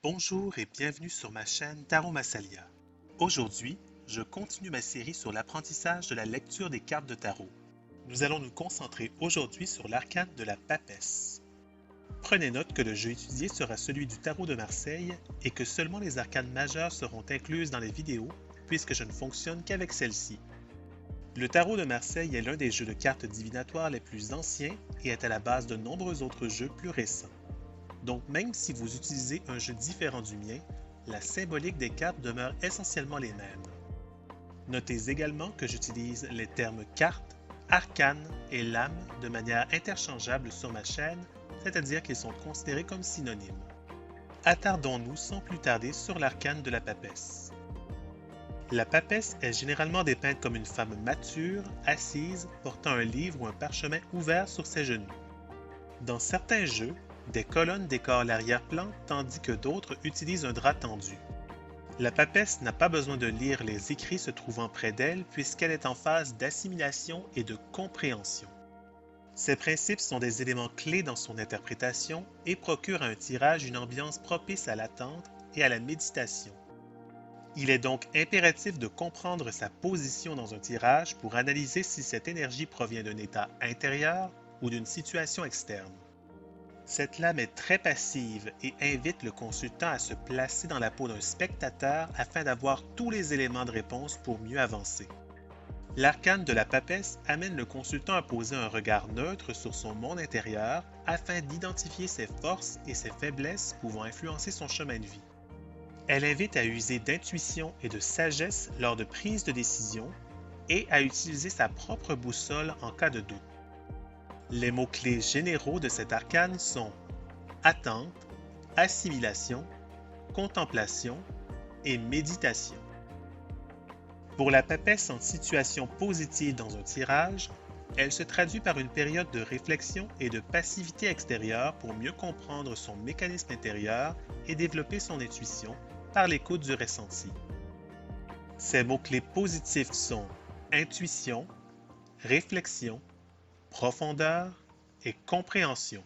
Bonjour et bienvenue sur ma chaîne Tarot Massalia. Aujourd'hui, je continue ma série sur l'apprentissage de la lecture des cartes de tarot. Nous allons nous concentrer aujourd'hui sur l'arcane de la papesse. Prenez note que le jeu étudié sera celui du tarot de Marseille et que seulement les arcanes majeures seront incluses dans les vidéos puisque je ne fonctionne qu'avec celle-ci. Le tarot de Marseille est l'un des jeux de cartes divinatoires les plus anciens et est à la base de nombreux autres jeux plus récents. Donc même si vous utilisez un jeu différent du mien, la symbolique des cartes demeure essentiellement les mêmes. Notez également que j'utilise les termes carte, arcane et lame de manière interchangeable sur ma chaîne, c'est-à-dire qu'ils sont considérés comme synonymes. Attardons-nous sans plus tarder sur l'arcane de la papesse. La papesse est généralement dépeinte comme une femme mature, assise, portant un livre ou un parchemin ouvert sur ses genoux. Dans certains jeux, des colonnes décorent l'arrière-plan tandis que d'autres utilisent un drap tendu. La papesse n'a pas besoin de lire les écrits se trouvant près d'elle puisqu'elle est en phase d'assimilation et de compréhension. Ces principes sont des éléments clés dans son interprétation et procurent à un tirage une ambiance propice à l'attente et à la méditation. Il est donc impératif de comprendre sa position dans un tirage pour analyser si cette énergie provient d'un état intérieur ou d'une situation externe. Cette lame est très passive et invite le consultant à se placer dans la peau d'un spectateur afin d'avoir tous les éléments de réponse pour mieux avancer. L'arcane de la papesse amène le consultant à poser un regard neutre sur son monde intérieur afin d'identifier ses forces et ses faiblesses pouvant influencer son chemin de vie. Elle invite à user d'intuition et de sagesse lors de prise de décision et à utiliser sa propre boussole en cas de doute. Les mots-clés généraux de cet arcane sont attente, assimilation, contemplation et méditation. Pour la papesse en situation positive dans un tirage, elle se traduit par une période de réflexion et de passivité extérieure pour mieux comprendre son mécanisme intérieur et développer son intuition par l'écoute du ressenti. Ces mots-clés positifs sont intuition, réflexion, profondeur et compréhension.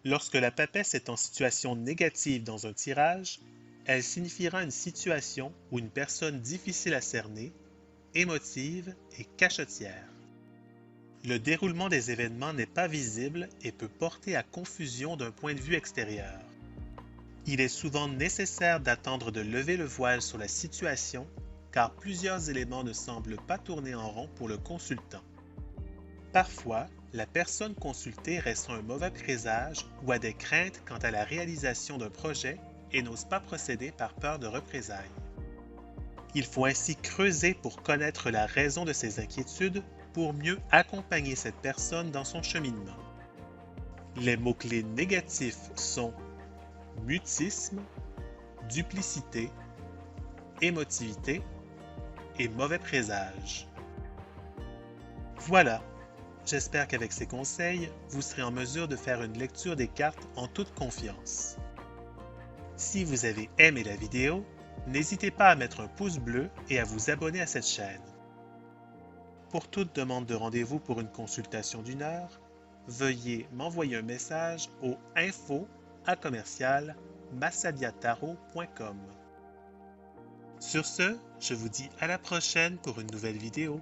Lorsque la papesse est en situation négative dans un tirage, elle signifiera une situation ou une personne difficile à cerner, émotive et cachottière. Le déroulement des événements n'est pas visible et peut porter à confusion d'un point de vue extérieur. Il est souvent nécessaire d'attendre de lever le voile sur la situation car plusieurs éléments ne semblent pas tourner en rond pour le consultant. Parfois, la personne consultée ressent un mauvais présage ou a des craintes quant à la réalisation d'un projet et n'ose pas procéder par peur de représailles. Il faut ainsi creuser pour connaître la raison de ces inquiétudes pour mieux accompagner cette personne dans son cheminement. Les mots-clés négatifs sont mutisme, duplicité, émotivité et mauvais présage. Voilà. J'espère qu'avec ces conseils, vous serez en mesure de faire une lecture des cartes en toute confiance. Si vous avez aimé la vidéo, n'hésitez pas à mettre un pouce bleu et à vous abonner à cette chaîne. Pour toute demande de rendez-vous pour une consultation d'1 heure, veuillez m'envoyer un message au info@massaliatarot.com. Sur ce, je vous dis à la prochaine pour une nouvelle vidéo.